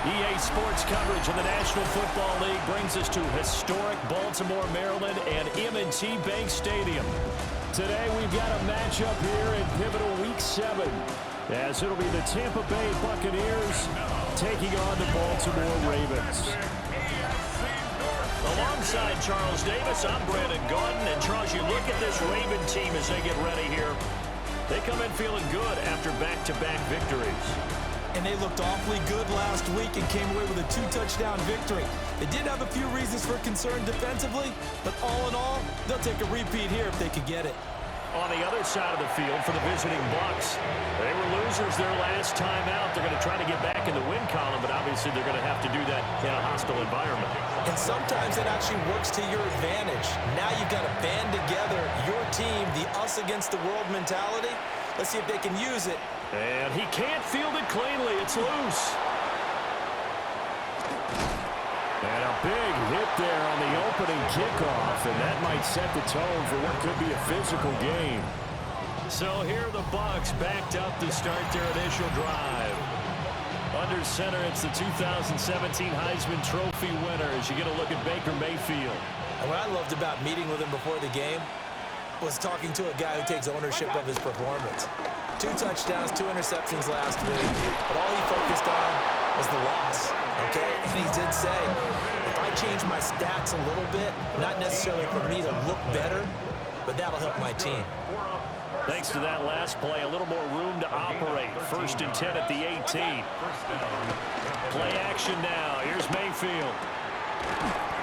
EA Sports coverage of the National Football League brings us to historic Baltimore, Maryland, and M&T Bank Stadium. Today we've got a matchup here in pivotal Week 7, as it'll be the Tampa Bay Buccaneers taking on the Baltimore Ravens. Alongside Charles Davis, I'm Brandon Gaudin. And Charles, you look at this Raven team as they get ready here. They come in feeling good after back-to-back victories. And they looked awfully good last week and came away with a 2-touchdown victory. They did have a few reasons for concern defensively, but all in all, they'll take a repeat here if they could get it. On the other side of the field for the visiting Bucs, they were losers their last time out. They're going to try to get back in the win column, but obviously they're going to have to do that in a hostile environment. And sometimes it actually works to your advantage. Now you've got to band together your team, the us against the world mentality. Let's see if they can use it. And he can't field it cleanly. It's loose. And a big hit there on the opening kickoff, and that might set the tone for what could be a physical game. So here are the Bucs backed up to start their initial drive. Under center, it's the 2017 Heisman Trophy winner as you get a look at Baker Mayfield. And what I loved about meeting with him before the game was talking to a guy who takes ownership of his performance. 2 touchdowns, 2 interceptions last week, but all he focused on was the loss, okay? And he did say, if I change my stats a little bit, not necessarily for me to look better, but that'll help my team. Thanks to that last play, a little more room to operate. 1st and 10 at the 18. Play action now. Here's Mayfield.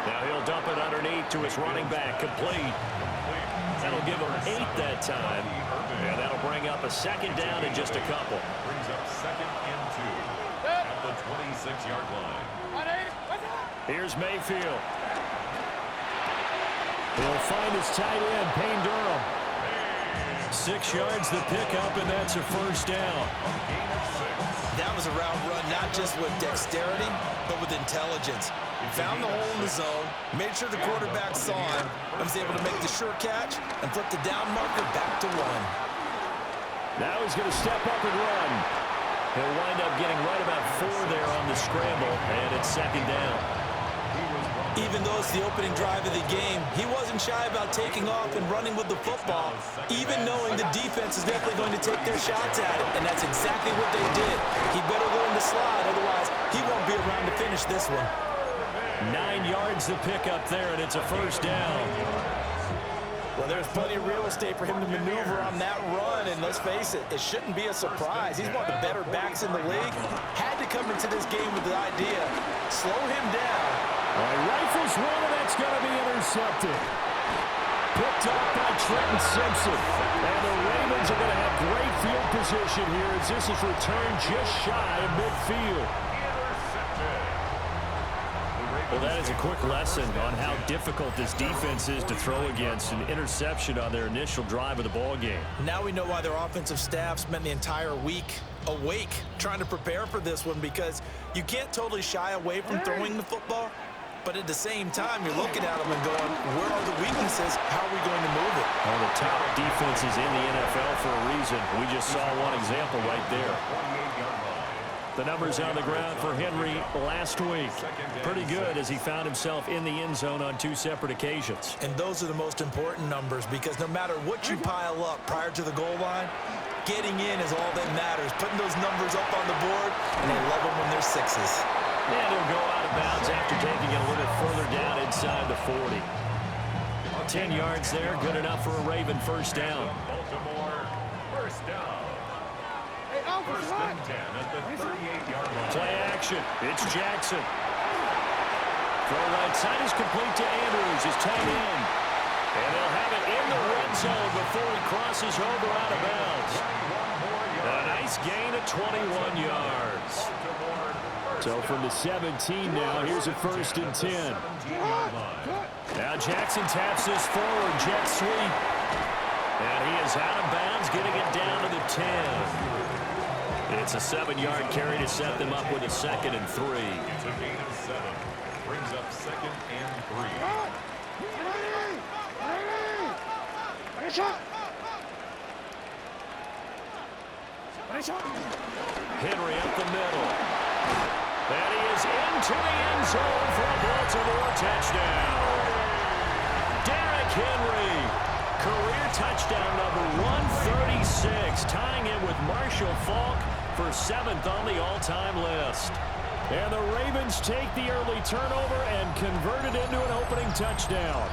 Now he'll dump it underneath to his running back, complete. That'll give him 8 that time. And that'll bring up a 2nd down in just a couple. Brings up 2nd and 2 at the 26-yard line. Here's Mayfield. He'll find his tight end, Payne Durham. 6 yards the pickup, and that's a 1st down. That was a route run, not just with dexterity, but with intelligence. Found the hole in the zone, made sure the quarterback saw him, and was able to make the sure catch and flip the down marker back to 1. Now he's going to step up and run. He'll wind up getting right about 4 there on the scramble, and it's 2nd down. Even though it's the opening drive of the game, he wasn't shy about taking off and running with the football, even knowing the defense is definitely going to take their shots at it, and that's exactly what they did. He better learn to slide, otherwise he won't be around to finish this one. 9 yards the pickup there, and it's a 1st down. Well, there's plenty of real estate for him to maneuver on that run, and let's face it, it shouldn't be a surprise. He's one of the better backs in the league. Had to come into this game with the idea, slow him down. All right, rifles one, and that's going to be intercepted. Picked up by Trenton Simpson. And the Ravens are going to have great field position here as this is returned just shy of midfield. Well, that is a quick lesson on how difficult this defense is to throw against. An interception on their initial drive of the ball game. Now we know why their offensive staff spent the entire week awake trying to prepare for this one, because you can't totally shy away from throwing the football, but at the same time, you're looking at them and going, where are the weaknesses? How are we going to move it? One of the top defenses in the NFL for a reason. We just saw one example right there. The numbers on the ground for Henry last week. Pretty good as he found himself in the end zone on 2 separate occasions. And those are the most important numbers, because no matter what you pile up prior to the goal line, getting in is all that matters. Putting those numbers up on the board, and they love them when they're 6s. And he'll go out of bounds after taking it a little bit further down inside the 40. 10 yards there, good enough for a Raven 1st down. Baltimore, 1st down. 1st and 10 at the 38-yard line. Play action. It's Jackson. Throw right side is complete to Andrews, his tight end. And they'll have it in the red zone before he crosses over out of bounds. A nice gain of 21 yards. So from the 17 now, here's a 1st and 10. Now Jackson taps this forward, jet sweep. And he is out of bounds, getting it down to the 10. It's a 7-yard carry to set them up with a 2nd and 3. It's a gain of 7. Brings up 2nd and 3. Henry up the middle. And he is is into the end zone for a Baltimore touchdown. Derrick Henry, career touchdown number 136, tying it with Marshall Faulk for 7th on the all-time list. And the Ravens take the early turnover and convert it into an opening touchdown.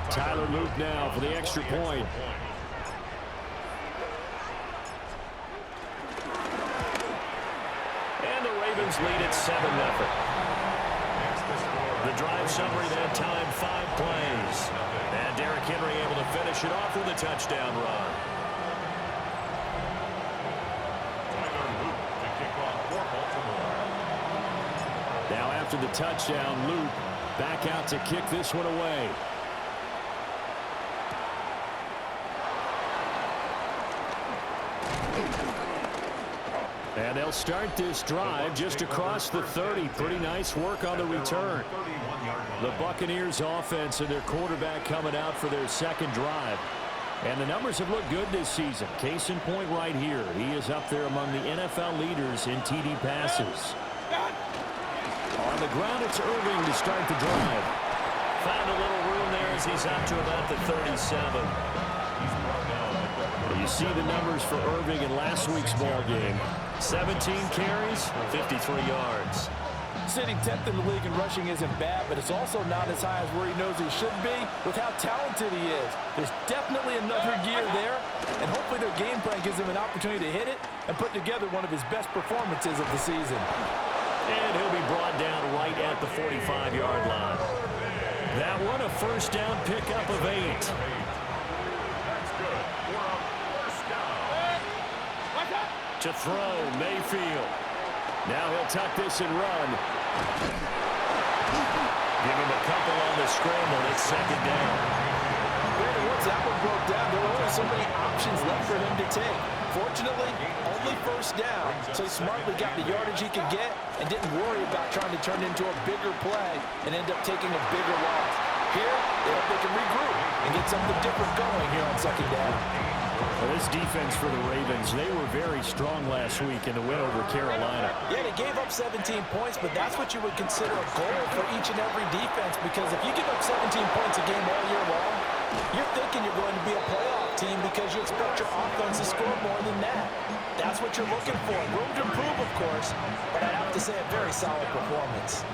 Tyler Luke now for the extra point. And the Ravens lead at 7-0. The drive summary that time, 5 plays. And Derrick Henry able to finish it off with a touchdown run. Tyler Luke to kick off for Baltimore. Now after the touchdown, Luke back out to kick this one away. And they'll start this drive just across the 30. Pretty nice work on the return. The Buccaneers offense and their quarterback coming out for their second drive. And the numbers have looked good this season. Case in point right here. He is up there among the NFL leaders in TD passes. On the ground, it's Irving to start the drive. Found a little room there as he's out to about the 37. You see the numbers for Irving in last week's ball game. 17 carries, 53 yards. Sitting 10th in the league in rushing isn't bad, but it's also not as high as where he knows he should be with how talented he is. There's definitely another gear there, and hopefully their game plan gives him an opportunity to hit it and put together one of his best performances of the season. And he'll be brought down right at the 45-yard line. That one a first down pickup of 8. To throw, Mayfield. Now he'll tuck this and run. Give him a couple on the scramble. It's second down. Once that one broke down, there were only so many options left for him to take. Fortunately, only first down, so he smartly got the yardage he could get and didn't worry about trying to turn it into a bigger play and end up taking a bigger loss. Here, they hope they can regroup and get something different going here on second down. Well, this defense for the Ravens, they were very strong last week in the win over Carolina. Yeah, they gave up 17 points, but that's what you would consider a goal for each and every defense, because if you give up 17 points a game all year long, you're thinking you're going to be a playoff team because you expect your offense to score more than that. That's what you're looking for. Room to improve, of course, but I have to say a very solid performance.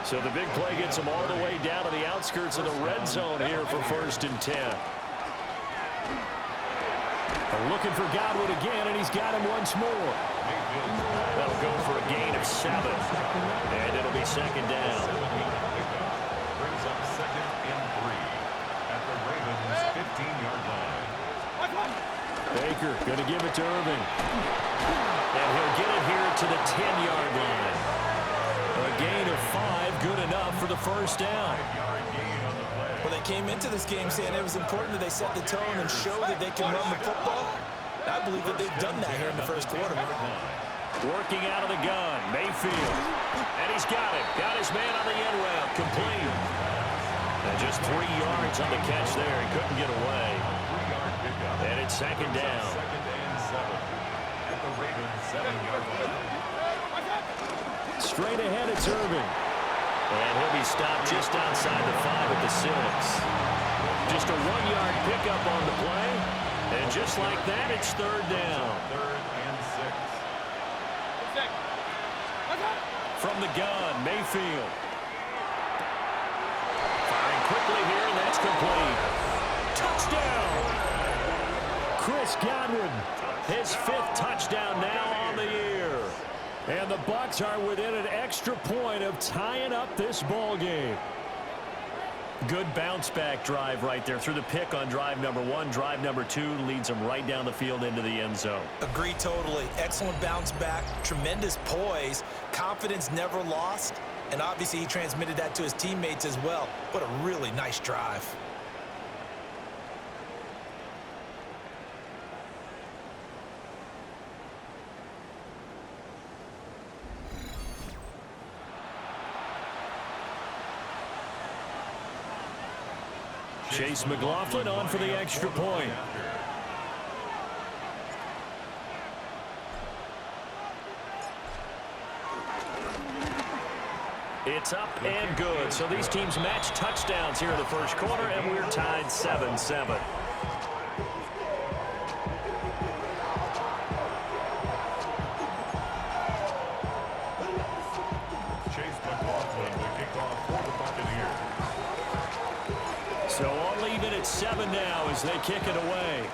So the big play gets them all the way down to the outskirts of the red zone here for 1st and 10. Looking for Godwin again, and he's got him once more. That'll go for a gain of 7. And it'll be second down. Brings up 2nd and 3 at the Ravens' 15-yard line. Baker going to give it to Irving. And he'll get it here to the 10-yard line. A gain of 5, good enough for the first down. Well, they came into this game saying it was important that they set the tone and show that they can run the football. I believe that they've done that here in the first quarter. Working out of the gun, Mayfield. And he's got it. Got his man on the end route, complete. And just 3 yards on the catch there. He couldn't get away. And it's second down. 2nd and 7 at the Ravens' 7-yard line. Straight ahead, it's Irving. And he'll be stopped just outside the 5 at the 6. Just a 1-yard pickup on the play. And just like that, it's 3rd down. 3rd and 6. From the gun, Mayfield. Firing quickly here, and that's complete. Touchdown! Chris Godwin, his 5th touchdown now on the year. And the Bucs are within an extra point of tying up this ball game. Good bounce-back drive right there through the pick on drive number 1. Drive number 2 leads them right down the field into the end zone. Agree totally. Excellent bounce back, tremendous poise, confidence never lost, and obviously he transmitted that to his teammates as well. What a really nice drive. Chase McLaughlin on for the extra point. It's up and good. So these teams match touchdowns here in the first quarter, and we're tied 7-7. So all even at 7 now as they kick it away.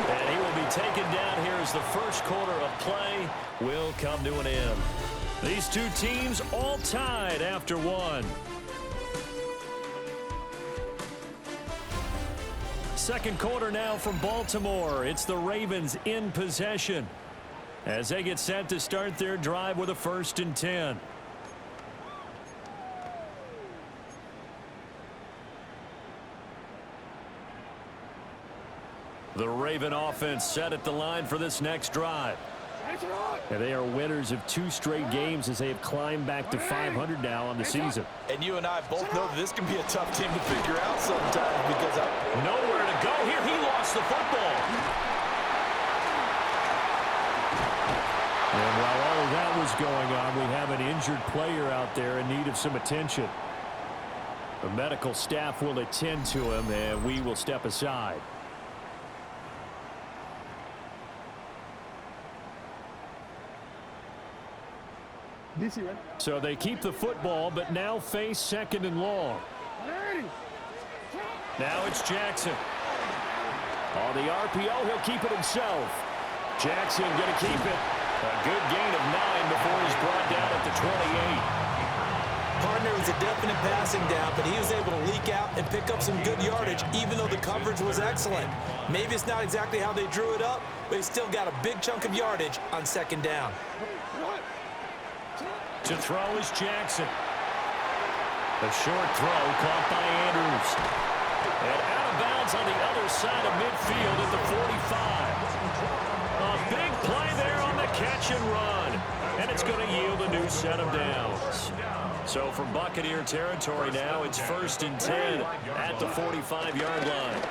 And he will be taken down here as the first quarter of play will come to an end. These two teams all tied after one. Second quarter now from Baltimore. It's the Ravens in possession as they get set to start their drive with a 1st and 10. The Raven offense set at the line for this next drive. And they are winners of 2 straight games as they have climbed back to 500 now on the season. And you and I both know that this can be a tough team to figure out sometimes because nowhere to go here. He lost the football. And while all of that was going on, we have an injured player out there in need of some attention. The medical staff will attend to him, and we will step aside. So they keep the football, but now face 2nd and long. Now it's Jackson. On the RPO, he'll keep it himself. Jackson going to keep it. A good gain of 9 before he's brought down at the 28. Partner was a definite passing down, but he was able to leak out and pick up some good yardage, even though the coverage was excellent. Maybe it's not exactly how they drew it up, but he still got a big chunk of yardage on 2nd down. To throw is Jackson. A short throw caught by Andrews. And out of bounds on the other side of midfield at the 45. A big play there on the catch and run. And it's going to yield a new set of downs. So from Buccaneer territory now, it's 1st and 10 at the 45-yard line.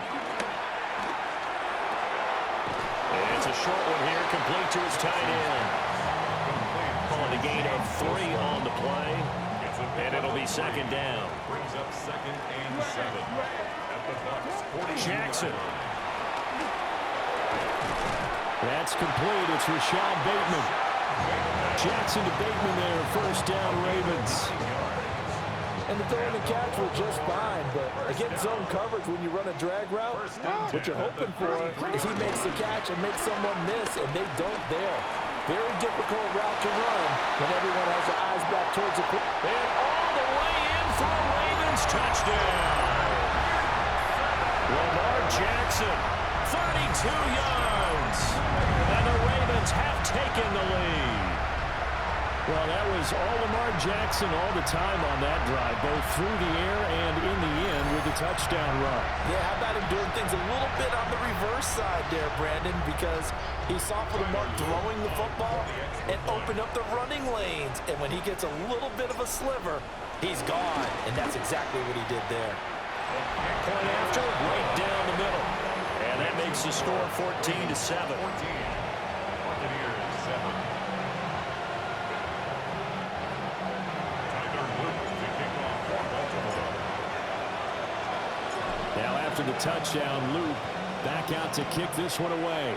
And it's a short one here, complete to his tight end. On a gain of 3 on the play, and it'll be 2nd down. Brings up 2nd and 7 at the Bucs. Jackson. That's complete. It's Rashad Bateman. Jackson to Bateman there. 1st down, Ravens. And the throw and the catch were just fine, but against zone coverage, when you run a drag route, what you're hoping for is he makes the catch and makes someone miss, and they don't there. Very difficult route to run when everyone has their eyes back towards the pit. And all the way in for a Ravens touchdown. Lamar Jackson, 32 yards. And the Ravens have taken the lead. Well, that was all Lamar Jackson all the time on that drive, both through the air and in the end with a touchdown run. Yeah, how about him doing things a little bit on the reverse side there, Brandon, because he saw for the mark throwing the football and opened up the running lanes. And when he gets a little bit of a sliver, he's gone. And that's exactly what he did there. Point after, right down the middle. And that makes the score 14-7. Buccaneers 7. Now after the touchdown, Luke back out to kick this one away.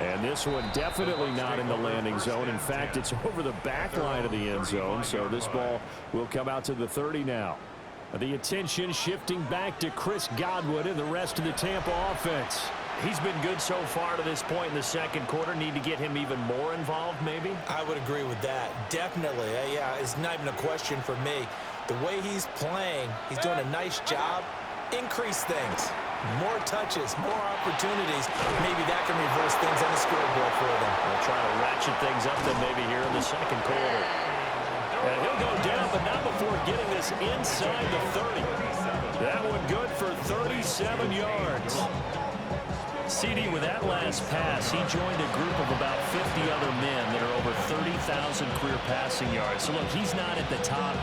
And this one definitely not in the landing zone. In fact, it's over the back line of the end zone. So this ball will come out to the 30 now. The attention shifting back to Chris Godwin and the rest of the Tampa offense. He's been good so far to this point in the second quarter. Need to get him even more involved, maybe? I would agree with that. Definitely. Yeah, it's not even a question for me. The way he's playing, he's doing a nice job. Increase things. More touches, more opportunities. Maybe that can reverse things on the scoreboard for them. They'll try to ratchet things up then maybe here in the second quarter. And he'll go down, but not before getting this inside the 30. That one good for 37 yards. CD, with that last pass, he joined a group of about 50 other men that are over 30,000 career passing yards. So, look, he's not at the top,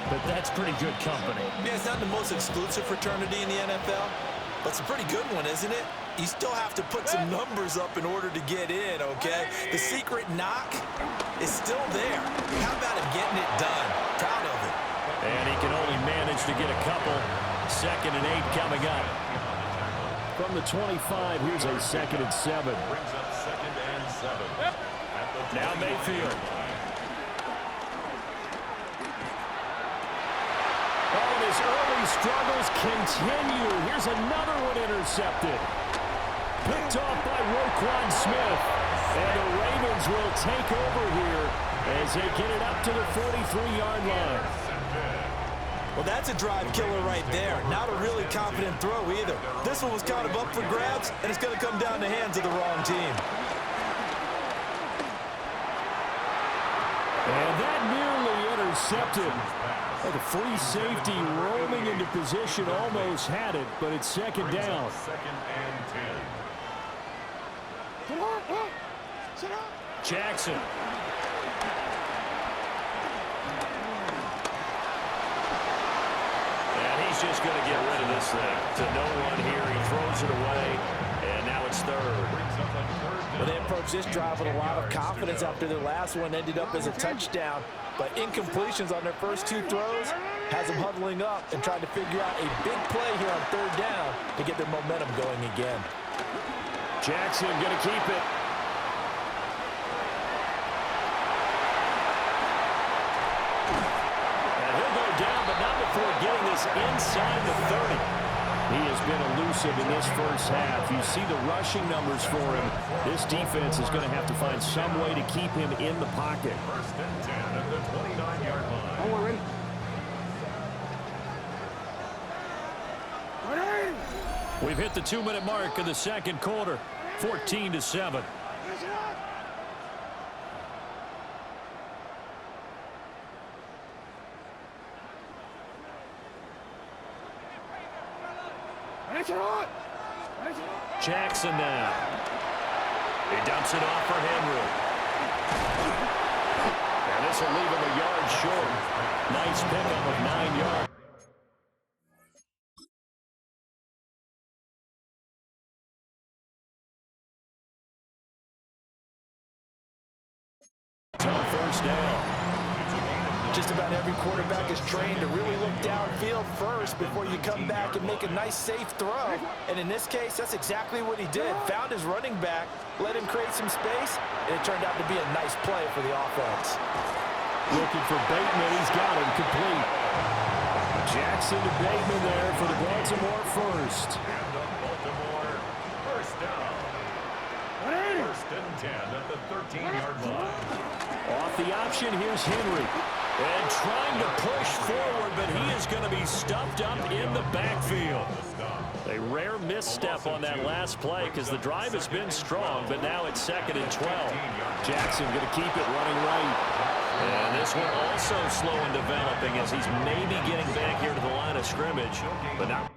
but that's pretty good company. Yeah, it's not the most exclusive fraternity in the NFL, but it's a pretty good one, isn't it? You still have to put some numbers up in order to get in, okay? The secret knock is still there. How about him getting it done? Proud of it. And he can only manage to get a couple. 2nd and 8 coming up. From the 25, here's a 2nd and 7. Brings up 2nd and 7. Now Mayfield. Oh, and his early struggles continue. Here's another one intercepted. Picked off by Roquan Smith. And the Ravens will take over here as they get it up to the 43-yard line. Well, that's a drive killer right there. Not a really confident throw either. This one was kind of up for grabs, and it's going to come down the hands of the wrong team. And that nearly intercepted. Like a free safety roaming into position, almost had it, but it's 2nd down. 2nd and 10. Jackson. He's just going to get rid of this thing. To no one here. He throws it away, and now it's 3rd. Well, they approached this drive with a lot of confidence after their last one ended up as a touchdown. But incompletions on their first 2 throws has them huddling up and trying to figure out a big play here on 3rd down to get their momentum going again. Jackson going to keep it. Before getting this inside the 30. He has been elusive in this first half. You see the rushing numbers for him. This defense is going to have to find some way to keep him in the pocket. 1st and 10 at the 29-yard line. Oh, we're in. We've hit the 2-minute mark in the 2nd quarter. 14-7. Jackson now. He dumps it off for Henry. And this will leave him a yard short. Nice pickup of 9 yards. First down. Just about every quarterback is trained to really look downfield first before you come back and make a nice, safe throw. And in this case, that's exactly what he did. Found his running back, let him create some space, and it turned out to be a nice play for the offense. Looking for Bateman. He's got him complete. Jackson to Bateman there for the Baltimore first. And the Baltimore first down. 1st and 10 at the 13-yard line. Off the option, here's Henry. And trying to push forward, but he is going to be stuffed up in the backfield. A rare misstep on that last play because the drive has been strong, but now it's 2nd and 12. Jackson going to keep it running right. And this one also slow in developing as he's maybe getting back here to the line of scrimmage, but now.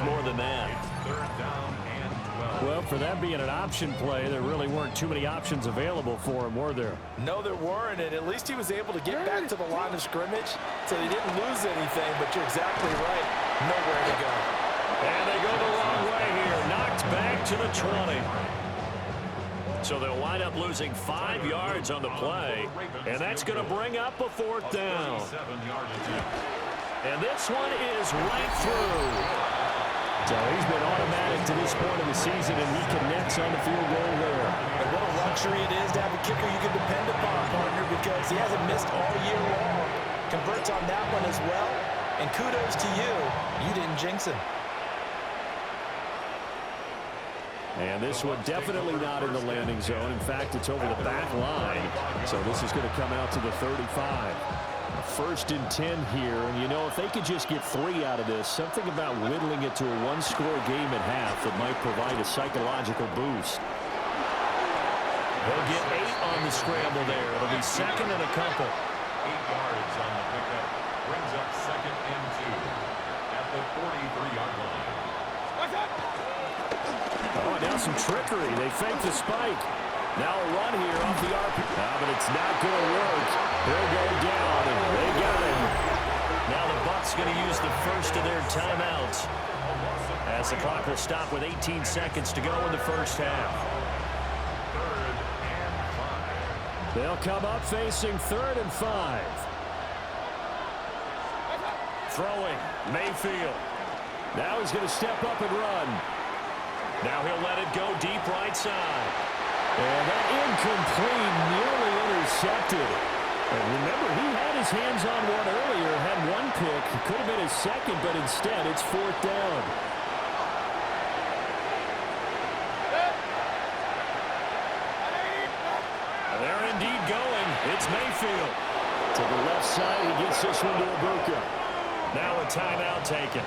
More than that. It's 3rd down and 12. Well, for that being an option play, there really weren't too many options available for him, were there? No, there weren't, and at least he was able to get back to the line of scrimmage, so he didn't lose anything, but you're exactly right. Nowhere to go. And they go the wrong way here. Knocked back to the 20. So they'll wind up losing 5 yards on the play, and that's going to bring up a 4th down. And this one is right through. So he's been automatic to this point of the season, and he connects on the field goal there. And what a luxury it is to have a kicker you can depend upon, partner, because he hasn't missed all year long. Converts on that one as well, and kudos to you. You didn't jinx him. And this one definitely not in the landing zone. In fact, it's over the back line. So this is going to come out to the 35. 1st and 10 here, and you know, if they could just get 3 out of this, something about whittling it to a 1-score game at half that might provide a psychological boost. They'll get 8 on the scramble there. It'll be second and a couple. 8 yards on the pickup. Brings up second and 2 at the 43-yard line. Oh, now some trickery. They fake the spike. Now a run here off the RP. But it's not going to work. He'll go down, and they got him. Now the Bucs going to use the first of their timeouts, as the clock will stop with 18 seconds to go in the first half. 3rd and 5. They'll come up facing 3rd and 5. Throwing, Mayfield. Now he's going to step up and run. Now he'll let it go deep right side. And that incomplete, nearly intercepted. And remember, he had his hands on one earlier, had one pick. It could have been his second, but instead it's 4th down. They're indeed going. It's Mayfield. To the left side, he gets this one to Ibuka. Now a timeout taken.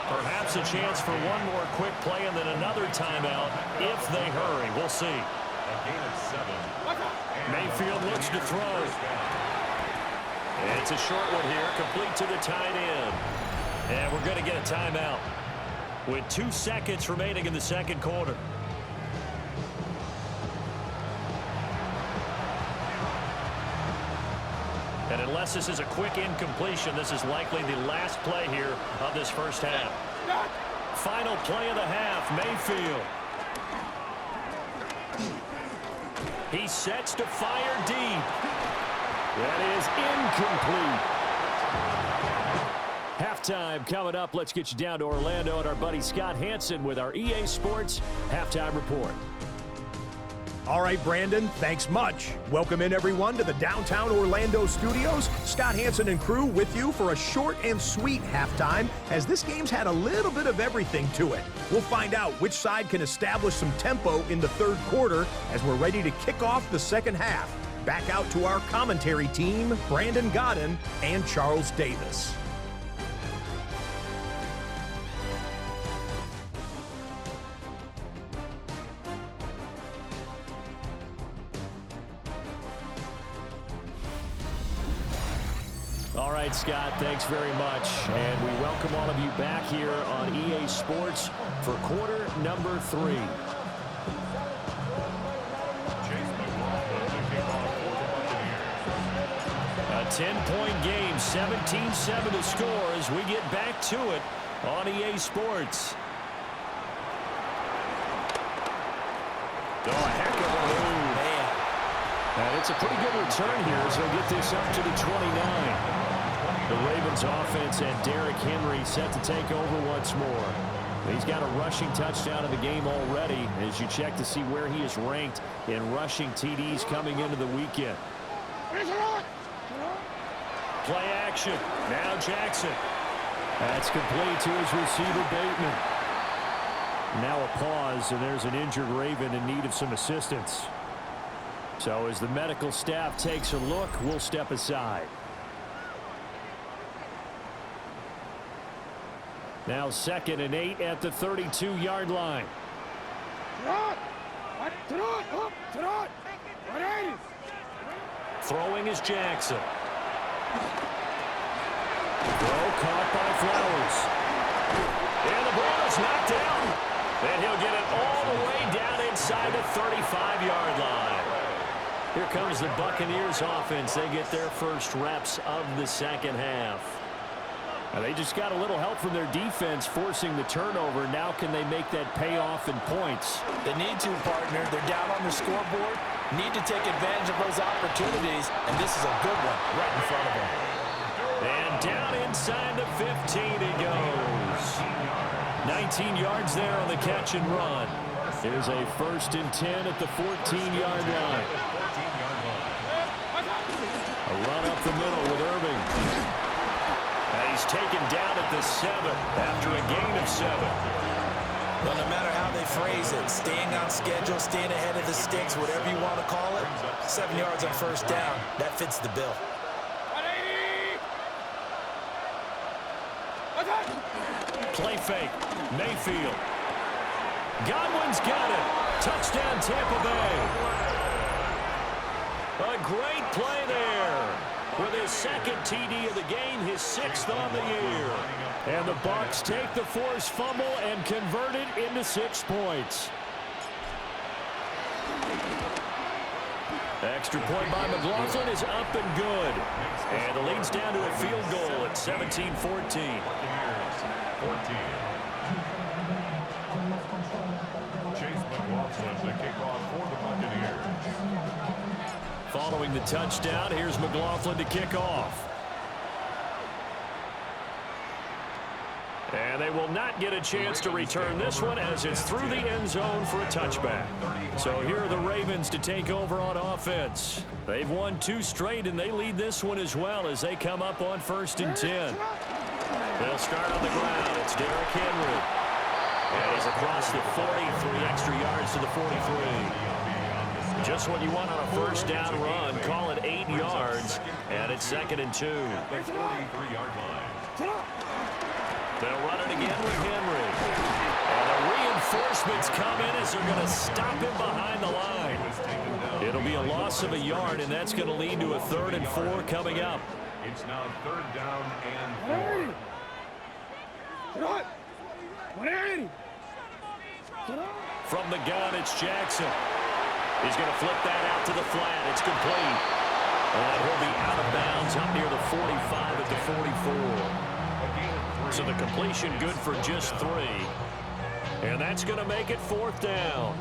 Perhaps a chance for one more quick play and then another timeout if they hurry. We'll see. A gain of 7. Mayfield looks to throw. It's a short one here, complete to the tight end. And we're going to get a timeout with 2 seconds remaining in the second quarter. And unless this is a quick incompletion, this is likely the last play here of this first half. Final play of the half, Mayfield. He sets to fire deep. That is incomplete. Halftime coming up. Let's get you down to Orlando and our buddy Scott Hansen with our EA Sports Halftime Report. All right, Brandon, thanks much. Welcome in, everyone, to the downtown Orlando studios. Scott Hansen and crew with you for a short and sweet halftime, as this game's had a little bit of everything to it. We'll find out which side can establish some tempo in the third quarter as we're ready to kick off the second half. Back out to our commentary team, Brandon Godden and Charles Davis. All right, Scott, thanks very much. And we welcome all of you back here on EA Sports for quarter number 3. A 10-point game, 17-7 to score as we get back to it on EA Sports. Oh, a heck of a move. Man. And it's a pretty good return here as they'll get this up to the 29. The Ravens offense and Derrick Henry set to take over once more. He's got a rushing touchdown in the game already as you check to see where he is ranked in rushing TDs coming into the weekend. Play action. Now Jackson. That's complete to his receiver, Bateman. Now a pause, and there's an injured Raven in need of some assistance. So as the medical staff takes a look, we'll step aside. Now 2nd and 8 at the 32-yard line. Throwing is Jackson. Throw caught by Flowers. And the ball is knocked down. And he'll get it all the way down inside the 35-yard line. Here comes the Buccaneers offense. They get their first reps of the second half. And they just got a little help from their defense forcing the turnover. Now can they make that pay off in points? They need to, partner. They're down on the scoreboard. Need to take advantage of those opportunities. And this is a good one right in front of them. And down inside the 15 he goes. 19 yards there on the catch and run. Here's a 1st and 10 at the 14-yard line. A run up the middle with Irving. And he's taken down at the 7 after a gain of 7. Well, no matter how they phrase it, staying on schedule, staying ahead of the sticks, whatever you want to call it, 7 yards on first down, that fits the bill. Play fake. Mayfield. Godwin's got it. Touchdown, Tampa Bay. A great play there. With his second TD of the game, his 6th on the year. And the Bucs take the forced fumble and convert it into 6 points. Extra point by McLaughlin is up and good. And the lead's down to a field goal at 17-14. Following the touchdown, here's McLaughlin to kick off. And they will not get a chance to return this one as it's through the end zone for a touchback. So here are the Ravens to take over on offense. They've won 2 straight, and they lead this one as well as they come up on 1st and 10. They'll start on the ground. It's Derrick Henry. And he's across the 40, 3 extra yards to the 43. Just what you want on a first down run. Call it 8 yards, and it's 2nd and 2. They'll run it again with Henry. And the reinforcements come in as they're going to stop him behind the line. It'll be a loss of a yard, and that's going to lead to a 3rd and 4 coming up. It's now 3rd down and 4. From the gun, it's Jackson. He's going to flip that out to the flat. It's complete. And he'll be out of bounds up near the 45 at the 44. So the completion good for just 3. And that's going to make it 4th down.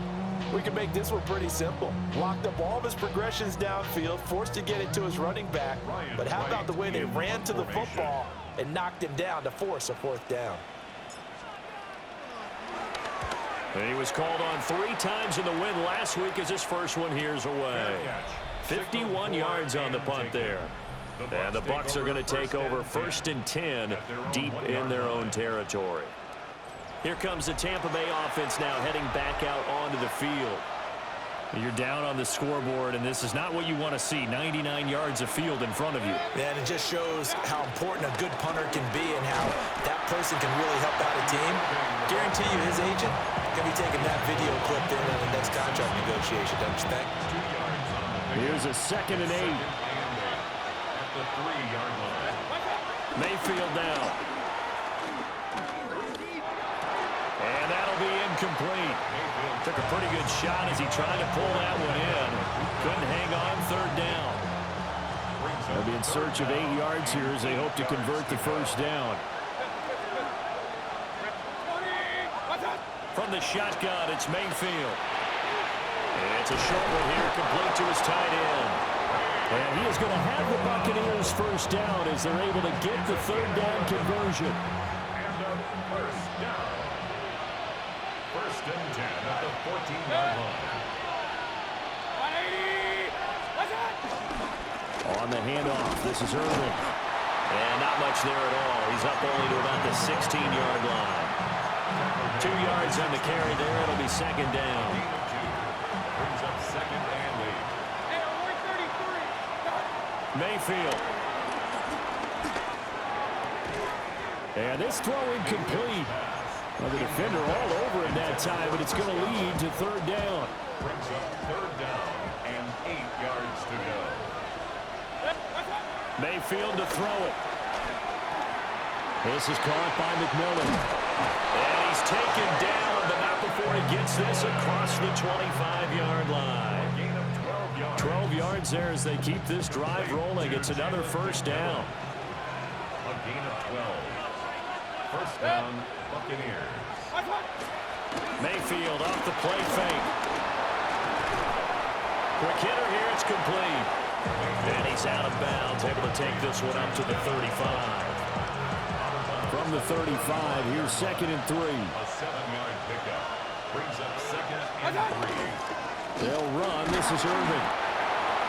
We can make this one pretty simple. Locked up all of his progressions downfield, forced to get it to his running back. But how about the way they ran to the football and knocked him down to force a 4th down? And he was called on 3 times in the win last week as his first one here's away. 51 yards on the punt there. And the Bucs are going to take over 1st and 10 deep in their own territory. Here comes the Tampa Bay offense now heading back out onto the field. You're down on the scoreboard, and this is not what you want to see, 99 yards of field in front of you. And it just shows how important a good punter can be and how that person can really help out a team. Guarantee you his agent going to be taking that video clip in on the next contract negotiation, don't you think? Here's a 2nd and 8. At the 3-yard line. Mayfield down. And that'll be incomplete. Took a pretty good shot as he tried to pull that one in. Couldn't hang on 3rd down. They'll be in search of 8 yards here as they hope to convert the first down. From the shotgun, it's Mayfield. And it's a short one here, complete to his tight end. And he is going to have the Buccaneers first down as they're able to get the 3rd down conversion. And a first down. 1st and 10 at the 14-yard line. On the handoff, this is Irvin. And not much there at all. He's up only to about the 16-yard line. 2 yards on the carry there. It'll be 2nd down. Brings up 2nd and 8. Mayfield. And this throw incomplete. Well, the defender all over it that time, but it's going to lead to 3rd down. Brings up 3rd down and 8 yards to go. Mayfield to throw it. This is caught by McMillan. And he's taken down, but not before he gets this across the 25-yard line. Gain of 12 yards. 12 yards there as they keep this drive rolling. It's another first down. A gain of 12. First down, Buccaneers. Mayfield off the play fake. Quick hitter here, it's complete. And he's out of bounds, able to take this one up to the 35. From the 35, here's 2nd and 3. A 7-yard pickup. Brings up 2nd and 3. They'll run. This is Irvin.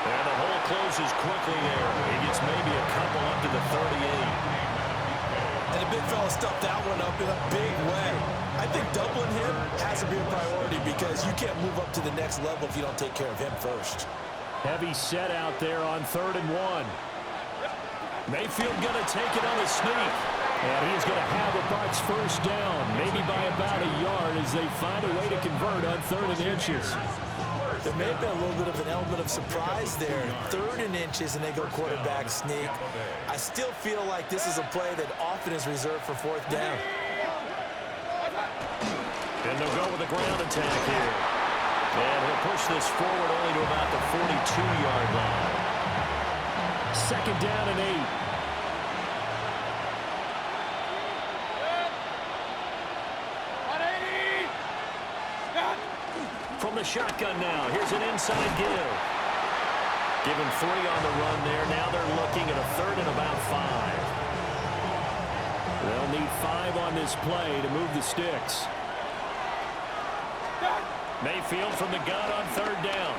And the hole closes quickly there. He gets maybe a couple up to the 38. And the big fella stuffed that one up in a big way. I think doubling him has to be a priority because you can't move up to the next level if you don't take care of him first. Heavy set out there on 3rd and 1. Mayfield going to take it on a sneak. And he's going to have a Bucs first down, maybe by about a yard as they find a way to convert on 3rd and inches. There may have been a little bit of an element of surprise there. 3rd and inches, and they go quarterback sneak. I still feel like this is a play that often is reserved for 4th down. And they'll go with the ground attack here. And he'll push this forward only to about the 42-yard line. 2nd down and 8. From the shotgun now, here's an inside give. Given 3 on the run there. Now they're looking at a 3rd and about 5. They'll need 5 on this play to move the sticks. Mayfield from the gun on 3rd down.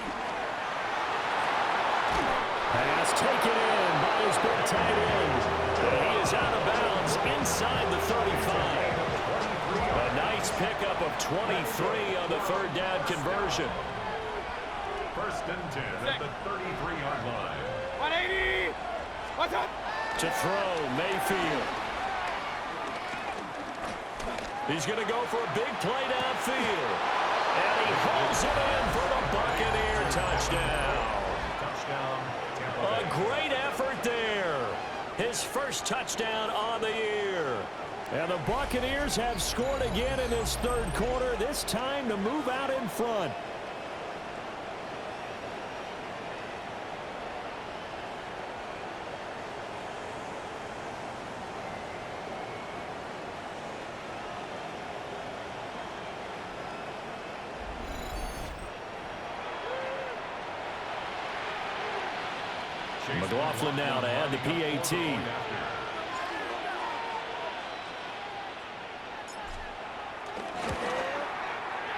Pass taken in by his big tight end. And he is out of bounds inside the 35. A nice pickup of 23 on the 3rd down conversion. 1st and 10 at the 33-yard line. 180. What's up? To throw, Mayfield. He's going to go for a big play downfield. And he holds it in for the Buccaneer touchdown. Touchdown. A great effort there. His first touchdown on the year. And the Buccaneers have scored again in this 3rd quarter, this time to move out in front. McLaughlin now to add the PAT.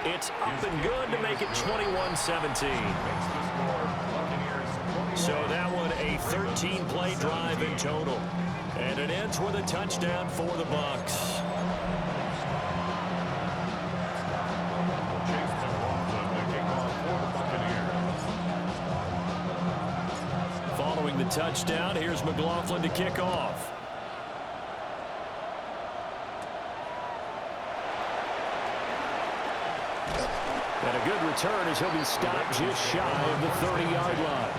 It's up and good to make it 21-17. So that one a 13-play drive in total. And it ends with a touchdown for the Bucs. Following the touchdown, here's McLaughlin to kick off. And a good return as he'll be stopped just shy of the 30-yard line.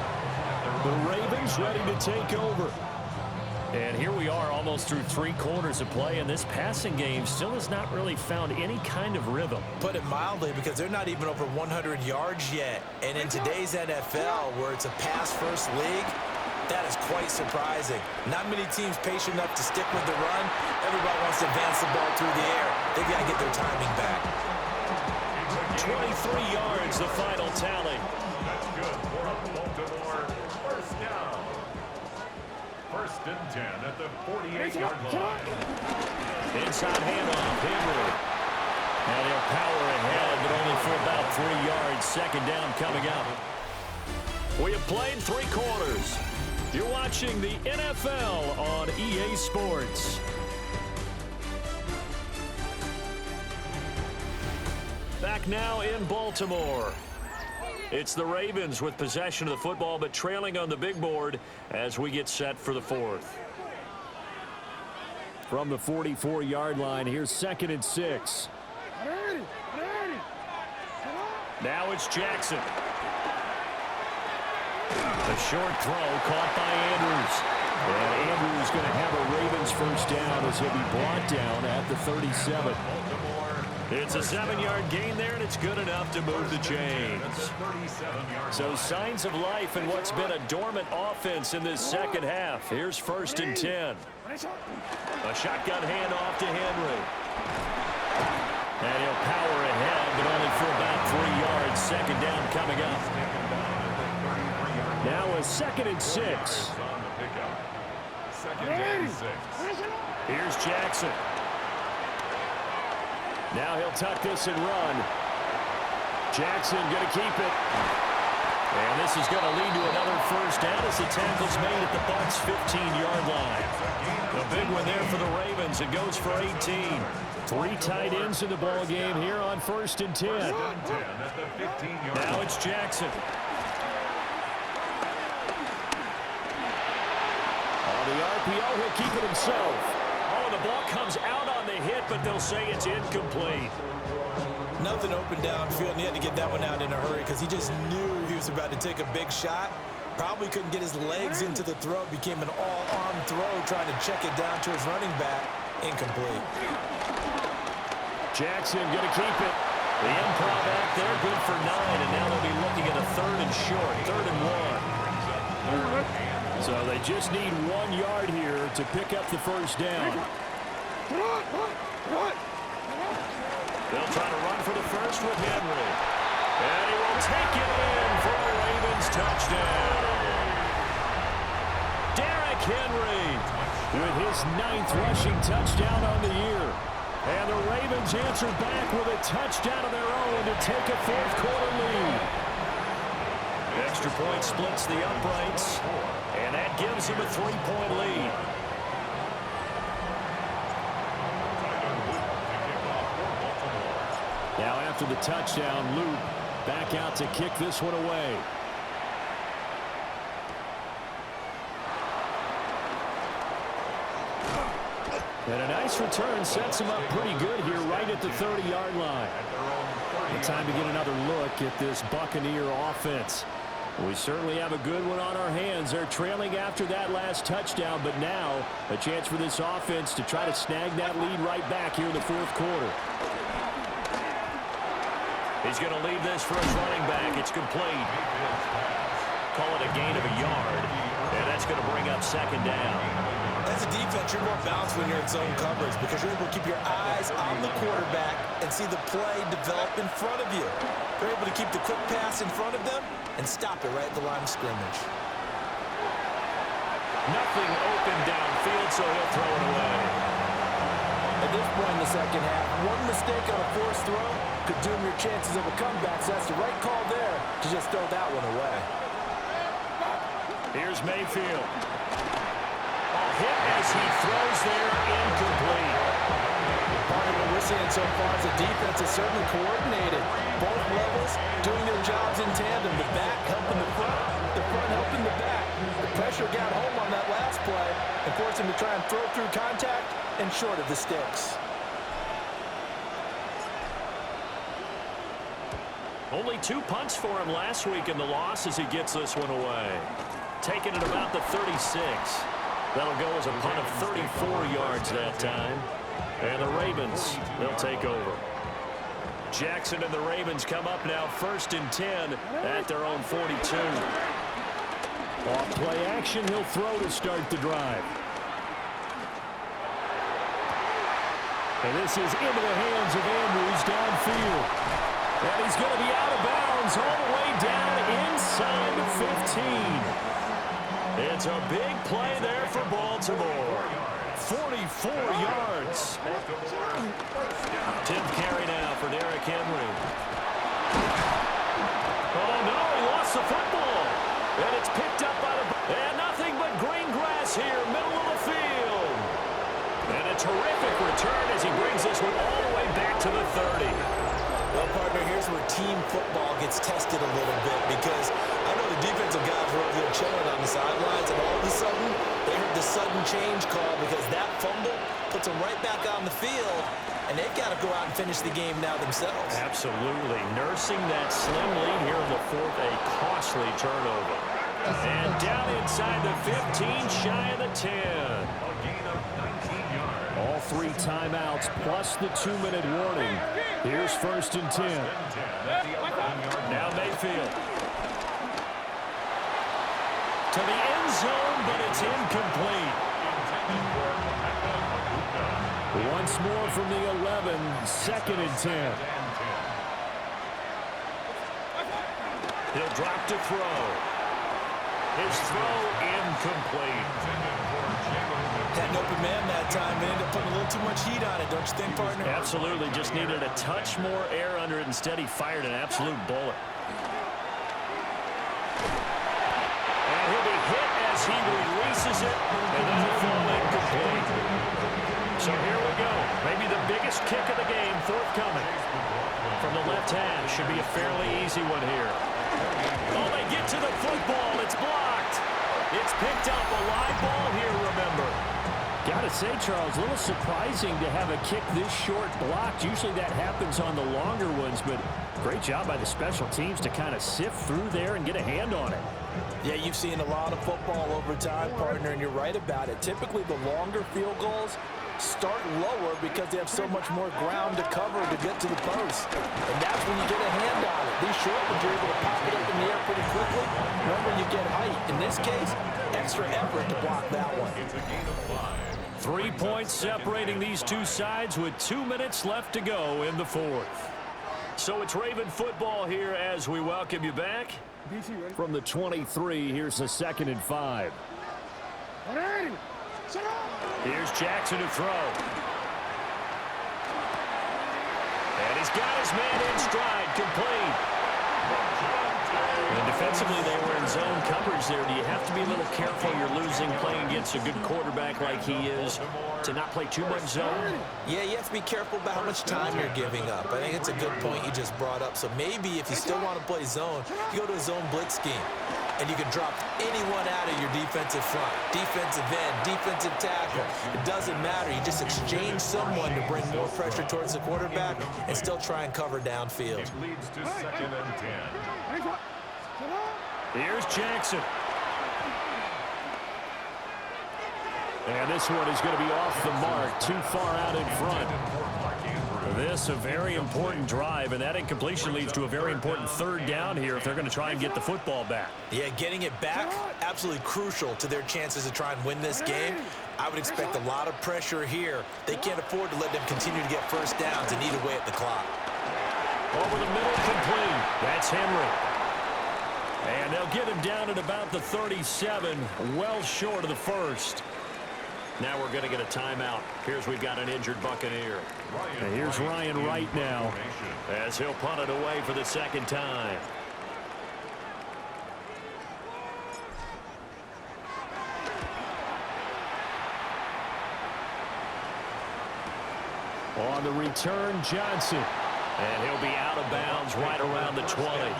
The Ravens ready to take over. And here we are almost through 3 quarters of play, and this passing game still has not really found any kind of rhythm. Put it mildly, because they're not even over 100 yards yet. And in today's NFL, where it's a pass-first league, that is quite surprising. Not many teams patient enough to stick with the run. Everybody wants to advance the ball through the air. They've got to get their timing back. 23 yards, the final tally. That's good for a Baltimore 1st down. 1st and 10 at the 48-yard line. Inside handoff, Henry. And he'll power ahead, but only for about 3 yards. 2nd down coming up. We have played 3 quarters. You're watching the NFL on EA Sports. Back now in Baltimore. It's the Ravens with possession of the football, but trailing on the big board as we get set for the 4th. From the 44-yard line, here's 2nd and 6. Now it's Jackson. A short throw caught by Andrews. And Andrews going to have a Ravens 1st down as he'll be brought down at the 37. It's a 7-yard gain there, and it's good enough to move the chains. So signs of life in what's been a dormant offense in this 2nd half. Here's 1st and 10. A shotgun handoff to Henry. And he'll power ahead, but only for about 3 yards. 2nd down coming up. Now a 2nd and 6. 2nd and 6. Here's Jackson. Now he'll tuck this and run. Jackson going to keep it. And this is going to lead to another 1st down as the tackle's made at the Bucs' 15-yard line. A big one there for the Ravens. It goes for 18. 3 tight ends in the ball game here on 1st and 10. Now it's Jackson. On the RPO, he'll keep it himself. Oh, the ball comes out on the hit, but they'll say it's incomplete. Nothing open downfield, and he had to get that one out in a hurry because he just knew he was about to take a big shot. Probably couldn't get his legs into the throw. Became an all-arm throw, trying to check it down to his running back. Incomplete. Jackson going to keep it. The improv act there, good for 9, and now they'll be looking at a 3rd and short, 3rd and 1. So they just need 1 yard here to pick up the first down. They'll try to run for the first with Henry. And he will take it in for a Ravens touchdown. Derrick Henry with his 9th rushing touchdown on the year. And the Ravens answer back with a touchdown of their own to take a 4th quarter lead. Extra point splits the uprights, and that gives him a 3-point lead. Now after the touchdown, Luke back out to kick this one away. And a nice return sets him up pretty good here right at the 30-yard line. And time to get another look at this Buccaneer offense. We certainly have a good one on our hands. They're trailing after that last touchdown, but now a chance for this offense to try to snag that lead right back here in the 4th quarter. He's going to leave this for his running back. It's complete. Call it a gain of a yard, and that's going to bring up 2nd down. As a defense, you're more balanced when you're in zone coverage because you're able to keep your eyes on the quarterback and see the play develop in front of you. You're able to keep the quick pass in front of them and stop it right at the line of scrimmage. Nothing open downfield, so he'll throw it away. At this point in the second half, one mistake on a forced throw could doom your chances of a comeback, so that's the right call there to just throw that one away. Here's Mayfield. Hit as he throws there, incomplete. Part of what we're seeing so far is the defense is certainly coordinated. Both levels doing their jobs in tandem. The back helping the front helping the back. The pressure got home on that last play and forced him to try and throw through contact and short of the sticks. Only 2 punts for him last week in the loss as he gets this one away. Taking it about the 36. That'll go as a punt of 34 yards that time. And the Ravens, they'll take over. Jackson and the Ravens come up now 1st and 10 at their own 42. Off play action, he'll throw to start the drive. And this is into the hands of Andrews downfield. And he's going to be out of bounds all the way down inside the 15. It's a big play there for Baltimore. 44 yards. 10th carry now for Derrick Henry. Oh, no, he lost the football. And it's picked up by the... And nothing but green grass here, middle of the field. And a terrific return as he brings this one all the way back to the 30. Well, partner, here's where team football gets tested a little bit because I know the defensive guys were over there chilling on the sidelines, and all of a sudden, they heard the sudden change call because that fumble puts them right back on the field, and they've got to go out and finish the game now themselves. Absolutely. Nursing that slim lead here in the 4th, a costly turnover. And down inside the 15, shy of the 10. All 3 timeouts plus the 2-minute warning. Here's 1st and 10. Now Mayfield. To the end zone, but it's incomplete. Once more from the 11, 2nd and 10. He'll drop to throw. His throw incomplete. Had an open man that time and ended up putting a little too much heat on it, don't you think, partner? Absolutely. Just needed a touch more air under it. Instead, he fired an absolute bullet. And he'll be hit as he releases it, and that'll fall incomplete. So here we go. Maybe the biggest kick of the game forthcoming. From the left half. Should be a fairly easy one here. Oh, they get to the football. It's blocked. It's picked up. A live ball here, remember. Got to say, Charles, a little surprising to have a kick this short blocked. Usually that happens on the longer ones, but great job by the special teams to kind of sift through there and get a hand on it. Yeah, you've seen a lot of football over time, partner, and you're right about it. Typically, the longer field goals start lower because they have so much more ground to cover to get to the post. And that's when you get a hand on it. These short ones, you're able to pop it up in the air pretty quickly. Remember, you get height. In this case, extra effort to block that one. It's a gain of 5. 3 points separating these two sides with 2 minutes left to go in the fourth. So it's Raven football here as we welcome you back. From the 23, here's a 2nd and 5. Here's Jackson to throw. And he's got his man in stride, complete. And defensively, they were in zone coverage there. Do you have to be a little careful? You're losing playing against a good quarterback like he is to not play too much zone? Yeah, you have to be careful about how much time you're giving up. I think it's a good point you just brought up. So maybe if you still want to play zone, you go to a zone blitz scheme. And you can drop anyone out of your defensive front, defensive end, defensive tackle. It doesn't matter. You just exchange someone to bring more pressure towards the quarterback and still try and cover downfield. It leads to 2nd and 10. Here's Jackson. And this one is going to be off the mark, too far out in front. This a very important drive, and that incompletion leads to a very important 3rd down here if they're going to try and get the football back. Yeah, getting it back, absolutely crucial to their chances to try and win this game. I would expect a lot of pressure here. They can't afford to let them continue to get first downs and eat away at the clock. Over the middle, complete. That's Henry. And they'll get him down at about the 37, well short of the first. Now we're going to get a timeout. Here's we've got an injured Buccaneer. And here's Ryan Wright now as he'll punt it away for the 2nd time. On the return, Johnson. And he'll be out of bounds right around the 20.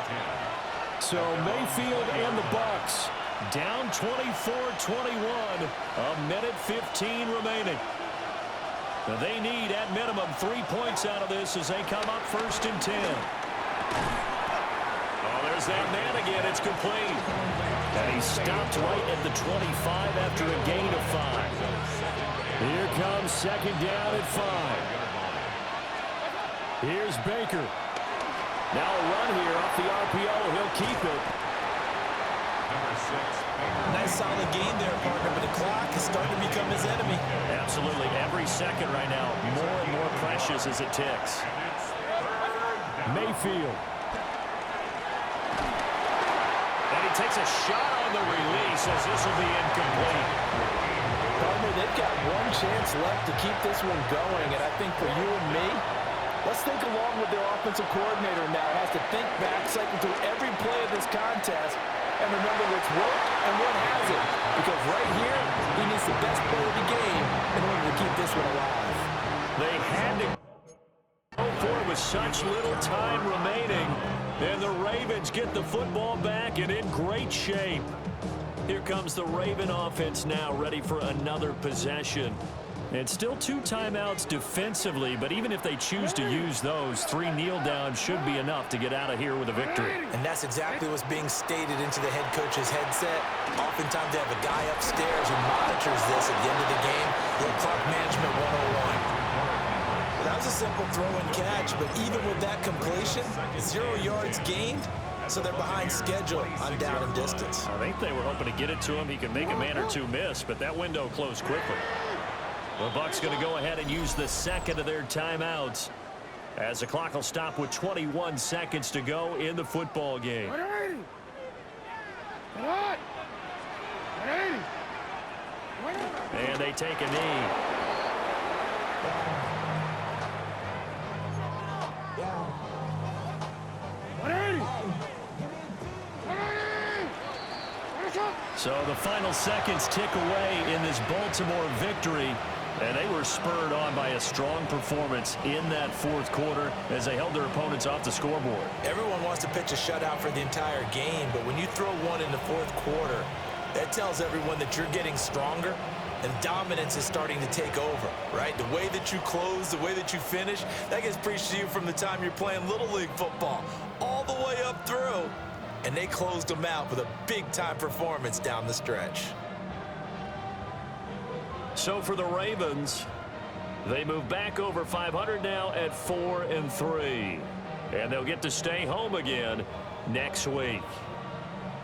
So Mayfield and the Bucs down 24-21, a minute 15 remaining. Now they need, at minimum, 3 points out of this as they come up 1st and 10. Oh, there's that man again. It's complete. And he stopped right at the 25 after a gain of 5. Here comes 2nd down at 5. Here's Baker. Now a run here off the RPO. He'll keep it. Nice solid gain there, partner, but the clock is starting to become his enemy. Absolutely. Every second right now, more and more precious as it ticks. Mayfield. And he takes a shot on the release as this will be incomplete. Partner, they've got one chance left to keep this one going, and I think for you and me, let's think along with their offensive coordinator now. Has to think back, cycle through every play of this contest, and remember what's worked and what hasn't. Because right here, he needs the best play of the game in order to keep this one alive. They had to go for it with such little time remaining. And the Ravens get the football back and in great shape. Here comes the Raven offense now, ready for another possession. And still 2 timeouts defensively, but even if they choose to use those, 3 kneel downs should be enough to get out of here with a victory. And that's exactly what's being stated into the head coach's headset. Oftentimes they have a guy upstairs who monitors this at the end of the game. Little clock management 101. Well, that was a simple throw and catch, but even with that completion, 0 yards gained, so they're behind schedule on down and distance. I think they were hoping to get it to him. He could make a man or 2 miss, but that window closed quickly. The Bucs going to go ahead and use the 2nd of their timeouts as the clock will stop with 21 seconds to go in the football game. And they take a knee. So the final seconds tick away in this Baltimore victory, and they were spurred on by a strong performance in that 4th quarter as they held their opponents off the scoreboard. Everyone wants to pitch a shutout for the entire game, but when you throw one in the 4th quarter, that tells everyone that you're getting stronger and dominance is starting to take over, right? The way that you close, the way that you finish, that gets preached to you from the time you're playing Little League football all the way up through. And they closed them out with a big-time performance down the stretch. So for the Ravens, they move back over 500 now at 4-3. And they'll get to stay home again next week.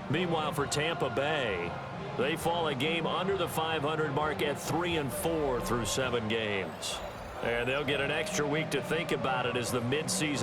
Meanwhile, for Tampa Bay, they fall a game under the 500 mark at 3-4 through 7 games. And they'll get an extra week to think about it as the midseason